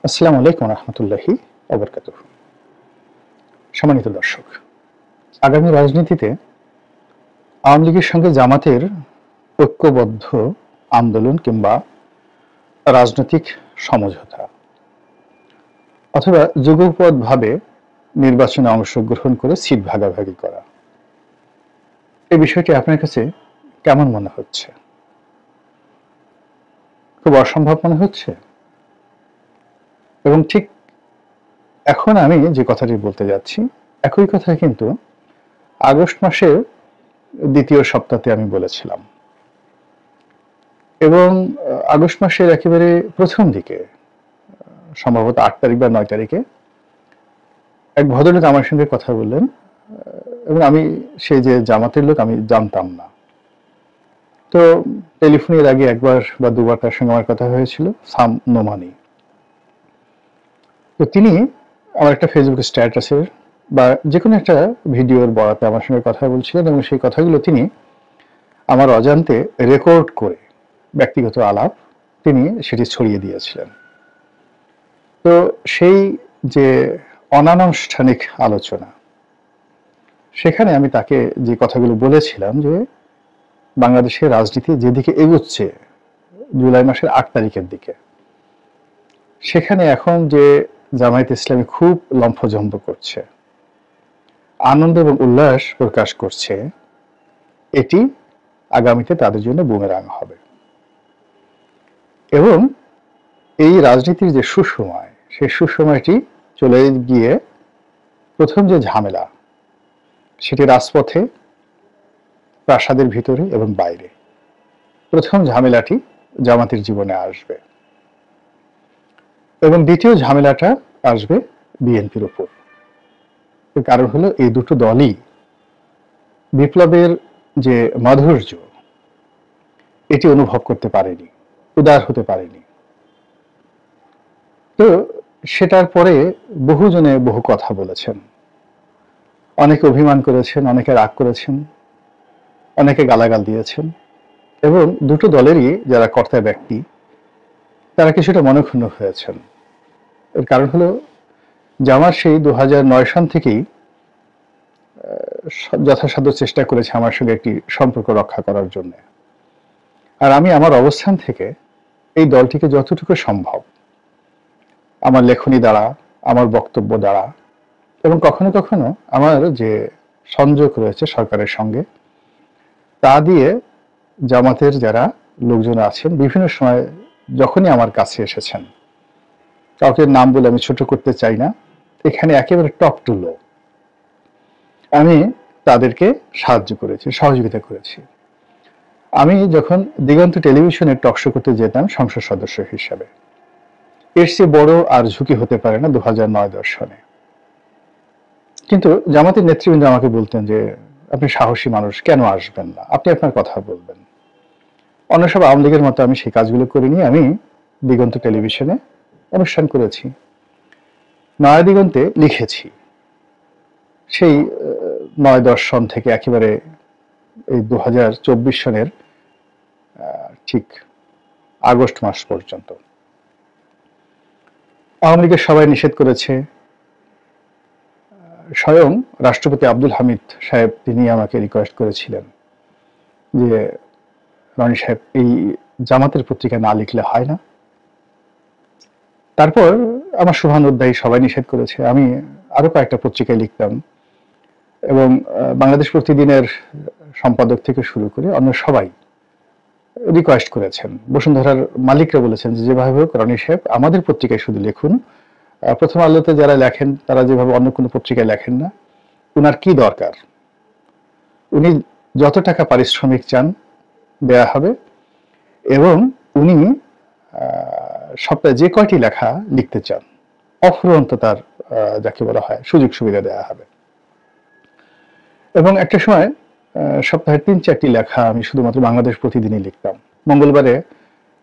আসসালামু আলাইকুম রহমতুল্লাহি ওবরকাতুহ। সম্মানিত দর্শক, আগামী রাজনীতিতে আওয়ামী লীগের সঙ্গে জামাতের ঐক্যবদ্ধ আন্দোলন কিংবা রাজনৈতিক সমঝোতা অথবা যুগপৎভাবে নির্বাচনে অংশগ্রহণ করে সিট ভাগাভাগি করা, এই বিষয়টি আপনার কাছে কেমন মনে হচ্ছে? খুব অসম্ভব মনে হচ্ছে? এবং ঠিক এখন আমি যে কথাটি বলতে যাচ্ছি, একই কথা কিন্তু আগস্ট মাসের দ্বিতীয় সপ্তাহে আমি বলেছিলাম। এবং আগস্ট মাসের একেবারে প্রথম দিকে, সম্ভবত 8 তারিখ বা 9 তারিখে এক ভদ্রলোক আমার সঙ্গে কথা বললেন, এবং আমি সেই যে জামাতের লোক আমি জানতাম না। তো টেলিফোনের আগে একবার বা দুবার তার সঙ্গে আমার কথা হয়েছিল, সাম নোমানি। তো তিনি আমার একটা ফেসবুক স্ট্যাটাসের বা যে কোনো একটা ভিডিওর বরাতে আমার সঙ্গে কথা বলছিলেন, এবং সেই কথাগুলো তিনি আমার অজান্তে রেকর্ড করে ব্যক্তিগত আলাপ তিনি সেটি ছড়িয়ে দিয়েছিলেন। তো সেই যে অনানুষ্ঠানিক আলোচনা, সেখানে আমি তাকে যে কথাগুলো বলেছিলাম যে বাংলাদেশের রাজনীতি যেদিকে এগোচ্ছে জুলাই মাসের 8 তারিখের দিকে, সেখানে এখন যে জামায়াত ইসলামী খুব লম্ফজম্প করছে, আনন্দ এবং উল্লাস প্রকাশ করছে, এটি আগামীতে তাদের জন্য বুমেরাং হবে। এবং এই রাজনীতির যে সুসময়, সেই সুসময়টি চলে গিয়ে প্রথম যে ঝামেলা, সেটি রাজপথে, প্রাসাদের ভিতরে এবং বাইরে। প্রথম ঝামেলাটি জামাতের জীবনে আসবে, এবং দ্বিতীয় ঝামেলাটা আসবে বিএনপির উপর। কারণ হলো এই দুটো দলই বিপ্লবের যে মাধুর্য, এটি অনুভব করতে পারেনি, উদার হতে পারেনি। তো সেটার পরে বহুজনে বহু কথা বলেছেন, অনেকে অভিমান করেছেন, অনেকে রাগ করেছেন, অনেকে গালাগাল দিয়েছেন, এবং দুটো দলেরই যারা কর্তা ব্যক্তি তারা কিছুটা মনক্ষুণ্ণ হয়েছেন। এর কারণ হলো জামাত সেই 2009 সাল থেকেই যথাসাধ্য চেষ্টা করেছে আমার সঙ্গে একটি সম্পর্ক রক্ষা করার জন্য। আর আমি আমার অবস্থান থেকে এই দলটিকে যতটুকু সম্ভব আমার লেখনী দ্বারা, আমার বক্তব্য দ্বারা, এবং কখনো কখনো আমার যে সংযোগ রয়েছে সরকারের সঙ্গে, তা দিয়ে জামাতের যারা লোকজন আছেন বিভিন্ন সময় যখনই আমার কাছে এসেছেন, কাউকে নাম বলে আমি ছোট করতে চাই না, এখানে একেবারে টপ টু লো আমি তাদেরকে সাহায্য করেছি, সহযোগিতা করেছি। আমি যখন দিগন্ত টেলিভিশনে টকশো করতে যেতাম সংসদ সদস্য হিসাবে, এর চেয়ে বড় আর ঝুঁকি হতে পারে না 2009-10 সনে। কিন্তু জামাতের নেতৃবৃন্দ আমাকে বলতেন যে আপনি সাহসী মানুষ, কেন আসবেন না, আপনি আপনার কথা বলবেন। অন্য সব আওয়ামী লীগের মতো আমি সেই কাজগুলো করিনি। আমি দিগন্ত টেলিভিশনে অনুষ্ঠান করেছি, নয়া দিগন্তে লিখেছি, সেই 9-10 সন থেকে একেবারে এই 2024 সনের ঠিক আগস্ট মাস পর্যন্ত। আওয়ামী লীগের সবাই নিষেধ করেছে। স্বয়ং রাষ্ট্রপতি আব্দুল হামিদ সাহেব তিনি আমাকে রিকোয়েস্ট করেছিলেন যে রনি সাহেব এই জামাতের পত্রিকা না লিখলে হয় না। তারপর আমার শুভানুধ্যায়ী সবাই নিষেধ করেছে, আমি আরো কয়েকটা পত্রিকায় লিখতাম, এবং বাংলাদেশ প্রতিদিনের সম্পাদক থেকে শুরু করে অন্য সবাই রিকোয়েস্ট করেছেন। বসুন্ধরার মালিকরা বলেছেন যে যেভাবে হোক রনি সাহেব আমাদের পত্রিকায় শুধু লিখুন, প্রথম আলোতে যারা লেখেন তারা যেভাবে অন্য কোনো পত্রিকায় লেখেন না, উনার কি দরকার, উনি যত টাকা পারিশ্রমিক চান দেয়া হবে, এবং উনি সপ্তাহে যে কয়টি লেখা লিখতে চান অফুরন্ত তার যাকে বলা হয় সুযোগ সুবিধা দেওয়া হবে। এবং একটা সময় সপ্তাহে 3-4টি লেখা আমি শুধুমাত্র বাংলাদেশ প্রতিদিনই লিখতাম। মঙ্গলবারে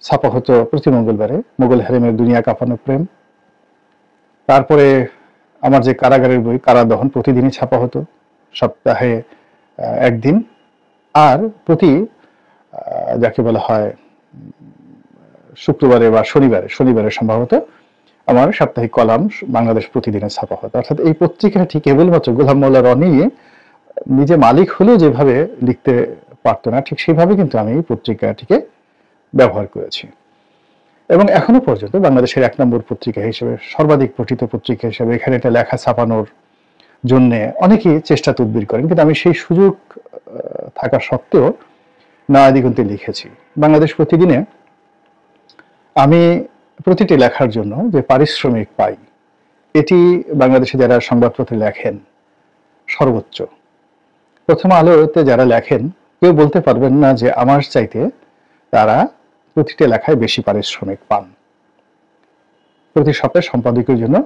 ছাপা হতো, প্রতি মঙ্গলবারে মোগল হেরেমের দুনিয়া কাঁপানো প্রেম। তারপরে আমার যে কারাগারের বই কারাদহন প্রতিদিনই ছাপা হতো, সপ্তাহে একদিন। আর প্রতি যাকে বলা হয় শুক্রবারে বা শনিবারে সম্ভবত আমার সাপ্তাহিক কলাম বাংলাদেশ প্রতিদিনে ছাপা হতো। অর্থাৎ এই পত্রিকাটি কেবলমাত্র গোলাম মোল্লা রনি নিজে মালিক হলেও যেভাবে লিখতে পারতো না, ঠিক সেভাবে কিন্তু আমি এই পত্রিকাটিকে ব্যবহার করেছি এবং এখনো পর্যন্ত বাংলাদেশের 1 নম্বর পত্রিকা হিসেবে, সর্বাধিক পঠিত পত্রিকা হিসেবে এখানে এটা লেখা ছাপানোর জন্য অনেকেই চেষ্টা তদবির করেন, কিন্তু আমি সেই সুযোগ থাকা সত্ত্বেও নয়া দিগন্তে লিখেছি। বাংলাদেশ প্রতিদিনে আমি প্রতিটি লেখার জন্য যে পারিশ্রমিক পাই, এটি বাংলাদেশে যারা সংবাদপত্রে লেখেন সর্বোচ্চ। প্রথম আলোতে যারা লেখেন কেউ বলতে পারবেন না যে আমার চাইতে তারা প্রতিটি লেখায় বেশি পারিশ্রমিক পান। প্রতি সপ্তাহে সম্পাদকের জন্য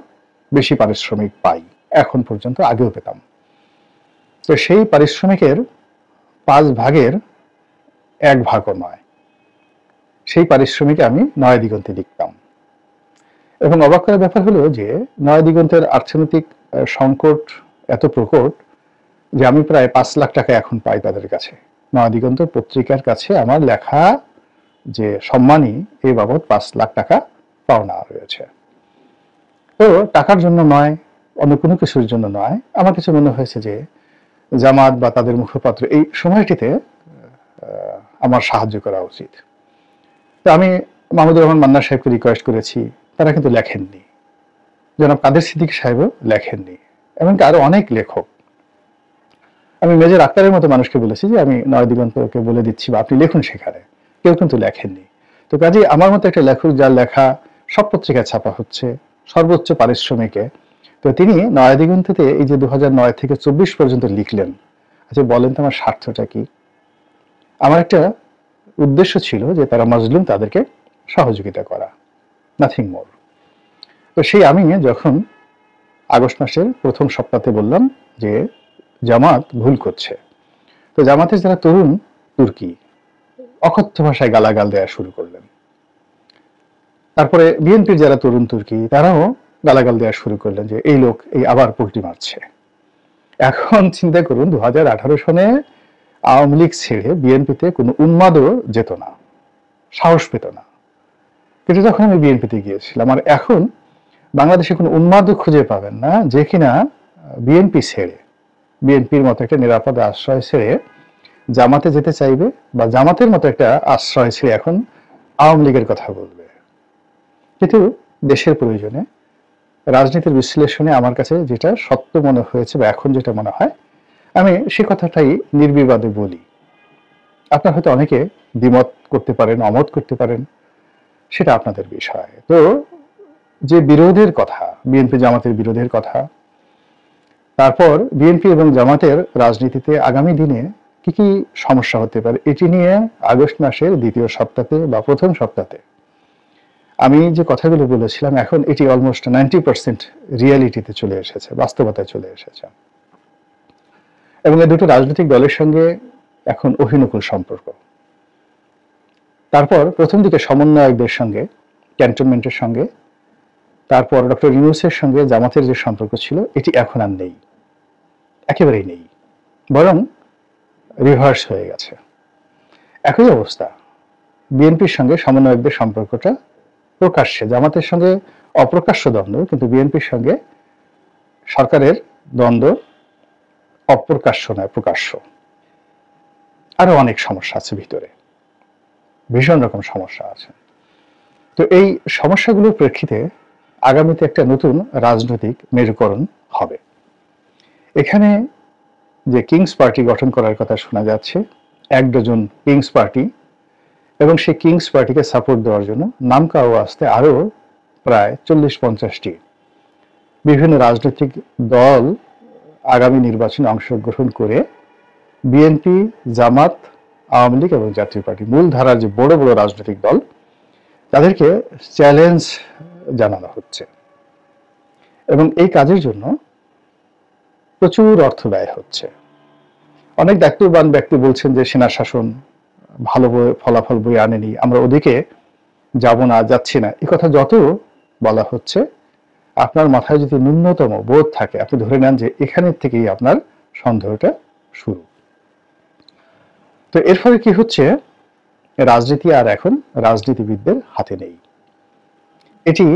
বেশি পারিশ্রমিক পাই, এখন পর্যন্ত, আগেও পেতাম। তো সেই পারিশ্রমিকের 5 ভাগের 1 ভাগও নয়, সেই পারিশ্রমিকে আমি নয়া দিগন্তে লিখতাম। এবং অবাক করার ব্যাপার হলো যে নয়া দিগন্তের অর্থনৈতিক সংকট এত প্রকট যে আমি প্রায় 5 লাখ টাকা এখন পাই তাদের কাছে। নয়া দিগন্ত পত্রিকার কাছে আমার লেখা যে সম্মানী এই বাবদ 5 লাখ টাকা পাওনা রয়েছে। তো টাকার জন্য নয়, অন্য কোনো কিছুর জন্য নয়, আমার কাছে মনে হয়েছে যে জামাত বা তাদের মুখপাত্র এই সময়টিতে আমার সাহায্য করা উচিত। তো আমি মাহমুদুর রহমান মান্না সাহেবকে রিকোয়েস্ট করেছি, তারা কিন্তু লেখেননি। জনাব কাদের সিদ্দিক সাহেবও লেখেননি, এমনকি আরো অনেক লেখক। আমি মেজর আক্তারের মতো মানুষকে বলেছি যে আমি নয়া দিগন্তকে বলে দিচ্ছি বা আপনি লিখুন সেখানে, কেউ কিন্তু লেখেননি। তো কাজেই আমার মতো একটা লেখক যার লেখা সব পত্রিকায় ছাপা হচ্ছে সর্বোচ্চ পারিশ্রমিকে, তো তিনি নয়া দিগন্ততে এই যে 2009 থেকে 24 পর্যন্ত লিখলেন, আচ্ছা বলেন তো আমার স্বার্থটা কি? আমার একটা উদ্দেশ্য ছিল যে তারা মাজলুম, তাদেরকে সহযোগিতা করা, নাথিং মোর। তো সেই আমি যখন আগস্ট মাসের প্রথম সপ্তাহে বললাম যে জামাত ভুল করছে, তো জামাতের যারা তরুণ তুর্কি অকথ্য ভাষায় গালাগাল দেওয়া শুরু করলেন। তারপরে বিএনপির যারা তরুণ তুর্কি তারাও গালাগাল দেওয়া শুরু করলেন যে এই লোক এই আবার পোল্টি মারছে। এখন চিন্তা করুন, 2018 সনে আওয়ামী লীগ ছেড়ে বিএনপিতে কোনো উন্মাদও যেত না, সাহস পেত না। কিন্তু যখন আমি বিএনপিতে গিয়েছিলাম, আর এখন বাংলাদেশে কোনো উন্মাদও খুঁজে পাবেন না যে কিনা বিএনপি ছেড়ে, বিএনপির মতো একটা নিরাপদ আশ্রয় ছেড়ে জামাতে যেতে চাইবে বা জামাতের মতো একটা আশ্রয় ছেড়ে এখন আওয়ামী লীগের কথা বলবে। কিন্তু দেশের প্রয়োজনে, রাজনীতির বিশ্লেষণে আমার কাছে যেটা সত্য মনে হয়েছে বা এখন যেটা মনে হয়, আমি সে কথাটাই নির্বিবাদে বলি। আপনার হয়তো অনেকে দ্বিমত করতে পারেন, অমত করতে পারেন, সেটা আপনাদের বিষয়। তো যে বিরোধের কথা, বিএনপি জামাতের বিরোধের কথা, তারপর বিএনপি এবং জামাতের রাজনীতিতে আগামী দিনে কি কি সমস্যা হতে পারে, এটি নিয়ে আগস্ট মাসের দ্বিতীয় সপ্তাহে বা প্রথম সপ্তাহে আমি যে কথাগুলো বলেছিলাম, এখন এটি অলমোস্ট 90% রিয়ালিটিতে চলে এসেছে, বাস্তবতায় চলে এসেছে। এবং এই দুটো রাজনৈতিক দলের সঙ্গে এখন অহিনুকুল সম্পর্ক। তারপর প্রথম দিকে সমন্বয়কদের সঙ্গে, ক্যান্টনমেন্টের সঙ্গে, তারপর ডক্টর ইউনূসের সঙ্গে জামাতের যে সম্পর্ক ছিল, এটি এখন আর নেই, একেবারেই নেই, বরং রিভার্স হয়ে গেছে। একই অবস্থা বিএনপির সঙ্গে সমন্বয়কদের সম্পর্কটা প্রকাশ্যে, জামাতের সঙ্গে অপ্রকাশ্য দ্বন্দ্ব, কিন্তু বিএনপির সঙ্গে সরকারের দ্বন্দ্ব অপ্রকাশ্য নয়, প্রকাশ্য। আরো অনেক সমস্যা আছে ভিতরে, ভীষণ রকম সমস্যা আছে। তো এই সমস্যাগুলোর প্রেক্ষিতে আগামীতে একটা নতুন রাজনৈতিক মেরুকরণ হবে। এখানে যে কিংস পার্টি গঠন করার কথা শোনা যাচ্ছে, 1 ডজন কিংস পার্টি, এবং সেই কিংস পার্টিকে সাপোর্ট দেওয়ার জন্য নামকাও আসতে আরো প্রায় 40-50টি বিভিন্ন রাজনৈতিক দল আগামী নির্বাচনে অংশগ্রহণ করে বিএনপি, জামাত, আওয়ামী লীগ এবং জাতীয় পার্টি, মূল ধারার যে বড় বড় রাজনৈতিক দল, তাদেরকে চ্যালেঞ্জ জানানো হচ্ছে। এবং এই কাজের জন্য প্রচুর অর্থ ব্যয় হচ্ছে। অনেক দায়িত্ববান ব্যক্তি বলছেন যে সেনা শাসন ভালো ফলাফল বয়ে আনেনি, আমরা ওদিকে যাব না, যাচ্ছি না। এই কথা যত বলা হচ্ছে, আপনার মাথায় যদি ন্যূনতম বোধ থাকে, আপনি ধরে নেন যে এখানের থেকেই আপনার সন্দেহটা শুরু। তো এর ফলে কি হচ্ছে, রাজনীতি আর এখন রাজনীতিবিদদের হাতে নেই। এটি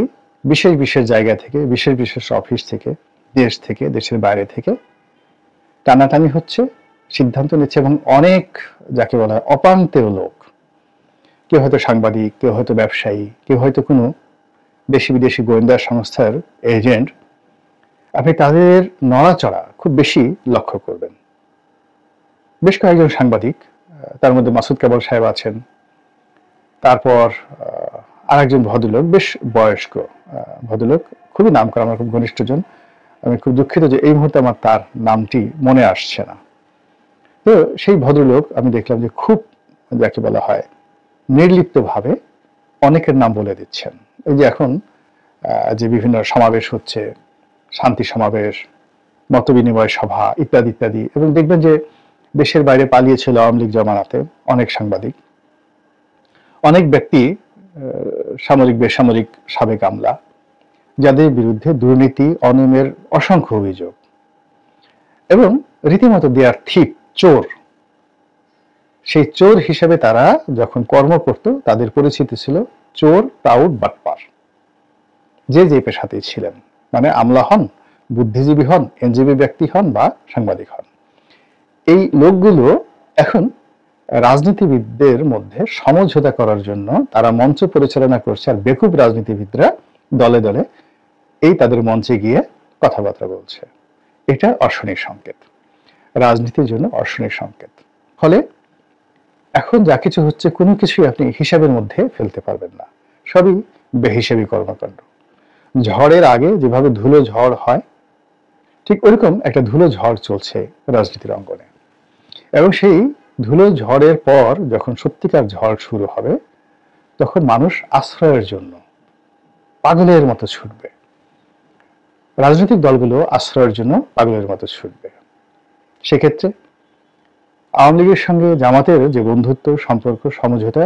বিশেষ বিশেষ জায়গা থেকে, বিশেষ বিশেষ অফিস থেকে, দেশ থেকে, দেশের বাইরে থেকে টানাটানি হচ্ছে, সিদ্ধান্ত নিচ্ছে, এবং অনেক যাকে বলা হয় অপান্তেয় লোক, কেউ হয়তো সাংবাদিক, কেউ হয়তো ব্যবসায়ী, কেউ হয়তো কোনো দেশি বিদেশি গোয়েন্দা সংস্থার এজেন্ট, আপনি তাদের নড়াচড়া খুব বেশি লক্ষ্য করবেন। বেশ কয়েকজন সাংবাদিক, তার মধ্যে মাসুদ কেবল সাহেব আছেন, তারপর আরেকজন ভদ্রলোক, বেশ বয়স্ক ভদ্রলোক, খুবই নাম করা, আমার খুব ঘনিষ্ঠজন। আমি খুব দুঃখিত যে এই মুহূর্তে আমার তার নামটি মনে আসছে না। তো সেই ভদ্রলোক আমি দেখলাম যে খুব যাকে বলা হয় নির্লিপ্তভাবে অনেকের নাম বলে দিচ্ছেন। এই যে এখন যে বিভিন্ন সমাবেশ হচ্ছে, শান্তি সমাবেশ, মতবিনিময় সভা ইত্যাদি ইত্যাদি, এবং দেখবেন যে দেশের বাইরে পালিয়েছিল আওয়ামী লীগ জমানাতে অনেক সাংবাদিক, অনেক ব্যক্তি, সামরিক বেসামরিক সাবেক আমলা, যাদের বিরুদ্ধে দুর্নীতি অনিয়মের অসংখ্য অভিযোগ, এবং রীতিমতো দেয়ার থিপ, চোর। সেই চোর হিসেবে তারা যখন কর্ম করত তাদের পরিচিতি ছিল চোর, টাউট, বাটপার, যে যে পেশাতেই ছিলেন, মানে আমলা হন, বুদ্ধিজীবী হন, এনজিবি ব্যক্তি হন বা সাংবাদিক হন। এই লোকগুলো এখন রাজনীতিবিদদের মধ্যে সমঝোতা করার জন্য তারা মঞ্চ পরিচালনা করছে, আর বেকুব রাজনীতিবিদরা দলে দলে এই তাদের মঞ্চে গিয়ে কথাবার্তা বলছে। এটা অশনির সংকেত, রাজনীতির জন্য অশনির সংকেত। ফলে এখন যা কিছু হচ্ছে কোনো কিছুই আপনি হিসাবের মধ্যে ফেলতে পারবেন না, সবই বেহিসাবি কর্মকাণ্ড। ঝড়ের আগে যেভাবে ধুলো ঝড় হয়, ঠিক ওরকম একটা ধুলো ঝড় চলছে রাজনীতির অঙ্গনে। এবং সেই ধুলো ঝড়ের পর যখন সত্যিকার ঝড় শুরু হবে, তখন মানুষ আশ্রয়ের জন্য পাগলের মতো ছুটবে, রাজনৈতিক দলগুলো আশ্রয়ের জন্য পাগলের মতো ছুটবে। সেক্ষেত্রে আওয়ামী লীগের সঙ্গে জামাতের যে বন্ধুত্ব, সম্পর্ক, সমঝোতা,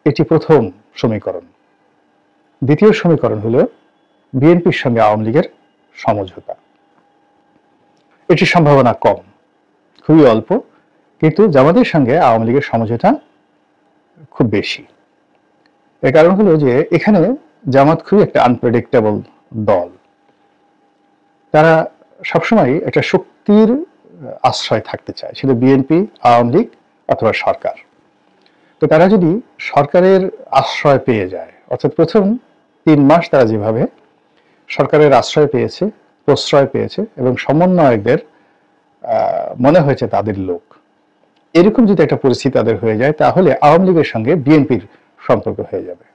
এটি প্রথম সমীকরণ। দ্বিতীয় সমীকরণ হলো বিএনপির সঙ্গে আওয়ামী লীগের সমঝোতা। এটির সম্ভাবনা কম, খুবই অল্প, কিন্তু জামাতের সঙ্গে আওয়ামী লীগের সমঝোতা খুব বেশি। এর কারণ হলো যে এখানে জামাত খুবই একটা আনপ্রেডিক্টেবল দল। তারা সবসময় একটা শক্তির আশ্রয় থাকতে চায়, সেটা বিএনপি, আওয়ামী লীগ অথবা সরকার। তো তারা যদি সরকারের আশ্রয় পেয়ে যায়, অর্থাৎ প্রথম 3 মাস তারা যেভাবে সরকারের আশ্রয় পেয়েছে, প্রশ্রয় পেয়েছে, এবং সমন্বয়কদের মনে হয়েছে তাদের লোক, এরকম যদি একটা পরিস্থিতি তাদের হয়ে যায়, তাহলে আওয়ামী লীগের সঙ্গে বিএনপির সম্পর্ক হয়ে যাবে।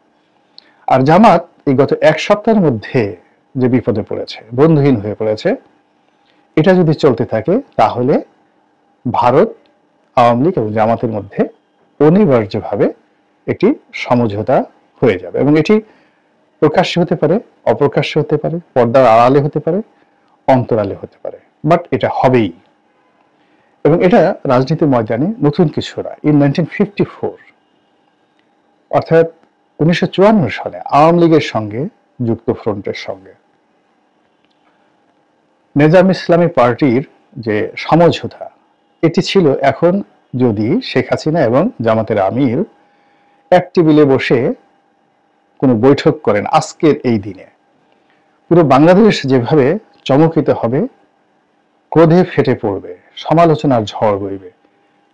আর জামাত এই গত 1 সপ্তাহের মধ্যে যে বিপদে পড়েছে, বন্ধুহীন হয়ে পড়েছে, এটা যদি চলতে থাকে তাহলে ভারত, আওয়ামী লীগ এবং জামাতের মধ্যে অনিবার্যভাবে একটি সমঝোতা হয়ে যাবে। এবং এটি প্রকাশ্য হতে পারে, অপ্রকাশ্য হতে পারে, পর্দার আড়ালে হতে পারে, অন্তরালে হতে পারে, বাট এটা হবেই। এবং এটা রাজনীতির ময়দানে নতুন কিছু না। ইন 1954, অর্থাৎ 1954 সালে আওয়ামী লীগের সঙ্গে যুক্তফ্রন্টের সঙ্গে নেজাম ইসলামী পার্টির যে সমঝোতা, এটি ছিল এখন যদি শেখ হাসিনা এবং জামাতের আমির এক টেবিলে বসে কোনো বৈঠক করেন আজকের এই দিনে, পুরো বাংলাদেশ যেভাবে চমকিত হবে, ক্রোধে ফেটে পড়বে, সমালোচনার ঝড় বইবে,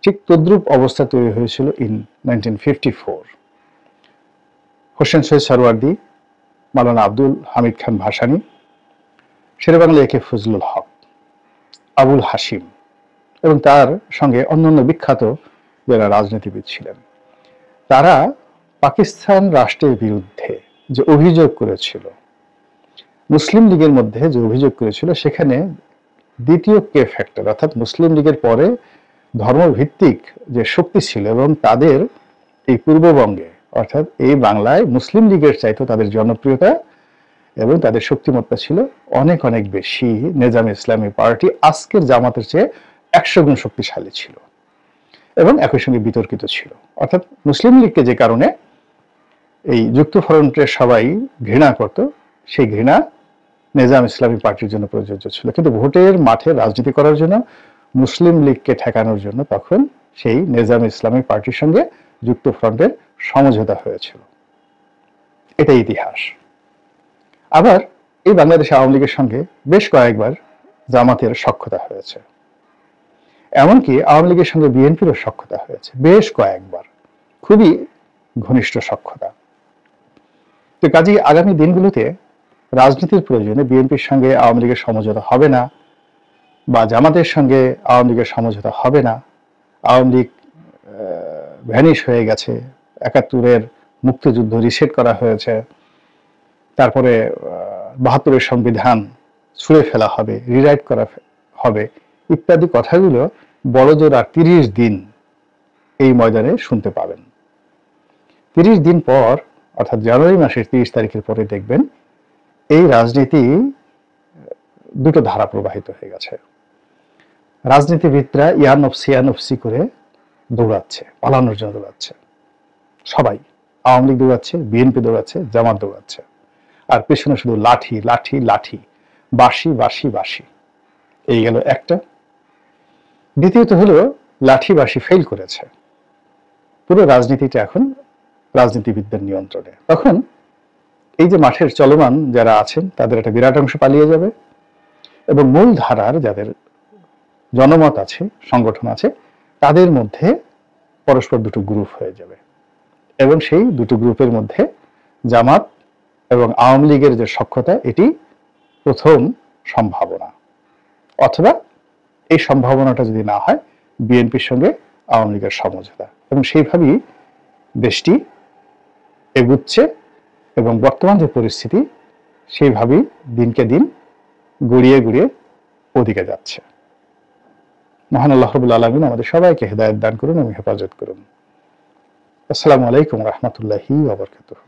ঠিক তদ্রূপ অবস্থা তৈরি হয়েছিল ইন 1954। হোসেন শহীদ সরওয়ার্দী, মাওলানা আব্দুল হামিদ খান ভাসানী, শেরেবাংলা একে ফজলুল হক, আবুল হাসিম এবং তার সঙ্গে অন্যান্য বিখ্যাত যারা রাজনীতিবিদ ছিলেন, তারা পাকিস্তান রাষ্ট্রের বিরুদ্ধে যে অভিযোগ করেছিল, মুসলিম লীগের মধ্যে যে অভিযোগ করেছিল, সেখানে দ্বিতীয় কে ফ্যাক্টর, অর্থাৎ মুসলিম লীগের পরে ধর্মভিত্তিক যে শক্তি ছিল, এবং তাদের এই পূর্ববঙ্গে অর্থাৎ এই বাংলায় মুসলিম লীগের চাইতে তাদের জনপ্রিয়তা এবং তাদের শক্তিমত্তা ছিল অনেক অনেক বেশি। নেজাম ইসলামী পার্টি আজকের জামাতের চেয়ে 100 গুণ শক্তিশালী ছিল এবং একই সঙ্গে বিতর্কিত ছিল। অর্থাৎ মুসলিম লীগকে যে কারণে এই যুক্তফ্রন্টের সবাই ঘৃণা করত, সেই ঘৃণা নেজাম ইসলামী পার্টির জন্য প্রযোজ্য ছিল। কিন্তু ভোটের মাঠে রাজনীতি করার জন্য, মুসলিম লীগকে ঠেকানোর জন্য তখন সেই নেজাম ইসলামী পার্টির সঙ্গে যুক্তফ্রন্টের সমঝোতা হয়েছিল। এটাই ইতিহাস। আবার এই বাংলাদেশ আওয়ামী লীগের সঙ্গে বেশ কয়েকবার জামাতের সখ্যতা হয়েছে, এমনকি আওয়ামী লীগের সঙ্গে বিএনপিরও সখ্যতা হয়েছে বেশ কয়েকবার, খুবই ঘনিষ্ঠ সখ্যতা। তো কাজেই আগামী দিনগুলোতে রাজনীতির প্রয়োজনে বিএনপির সঙ্গে আওয়ামী লীগের সমঝোতা হবে না, বা জামাতের সঙ্গে আওয়ামী লীগের সমঝোতা হবে না। আওয়ামী লীগ ভ্যানিশ হয়ে গেছে, ৭১-এর মুক্তিযুদ্ধ রিসেট করা হয়েছে, তারপরে ৭২-এর সংবিধান ছুঁড়ে ফেলা হবে, রিরাইট করা হবে, ইত্যাদি কথাগুলো বড়জোর আর ৩০ দিন এই ময়দানে শুনতে পাবেন। ৩০ দিন পর, অর্থাৎ জানুয়ারি মাসের ৩০ তারিখের পরে দেখবেন এই রাজনীতি দুটো ধারা প্রবাহিত হয়ে গেছে। রাজনীতিবিদরা ইয়ানফসি করে দৌড়াচ্ছে, পালানোর জন্য দৌড়াচ্ছে। সবাই, আওয়ামী লীগ দৌড়াচ্ছে, বিএনপি দৌড়াচ্ছে, জামাত দৌড়াচ্ছে, আর পেছনে শুধু লাঠি লাঠি লাঠি, বাঁশি বাঁশি বাঁশি। এই গেল একটা। দ্বিতীয়ত হলো লাঠি বাঁশি ফেল করেছে, পুরো রাজনীতিটা এখন রাজনীতিবিদদের নিয়ন্ত্রণে। তখন এই যে মাঠের চলমান যারা আছেন তাদের একটা বিরাট অংশ পালিয়ে যাবে, এবং মূল ধারার যাদের জনমত আছে, সংগঠন আছে, তাদের মধ্যে পরস্পর দুটো গ্রুপ হয়ে যাবে, এবং সেই দুটো গ্রুপের মধ্যে জামাত এবং আওয়ামী লীগের যে সখ্যতা, এটি প্রথম সম্ভাবনা। অথবা এই সম্ভাবনাটা যদি না হয়, বিএনপির সঙ্গে আওয়ামী লীগের সমঝোতা, এবং সেইভাবেই দেশটি এগুচ্ছে, এবং বর্তমান যে পরিস্থিতি সেইভাবেই দিনকে দিন গড়িয়ে গড়িয়ে ওদিকে যাচ্ছে। মহান আল্লাহ রাব্বুল আলামিন আমাদের সবাইকে হেদায়েত দান করুন এবং হেফাজত করুন। আসসালামু আলাইকুম ওয়া রাহমাতুল্লাহি ওয়া বারাকাতুহু।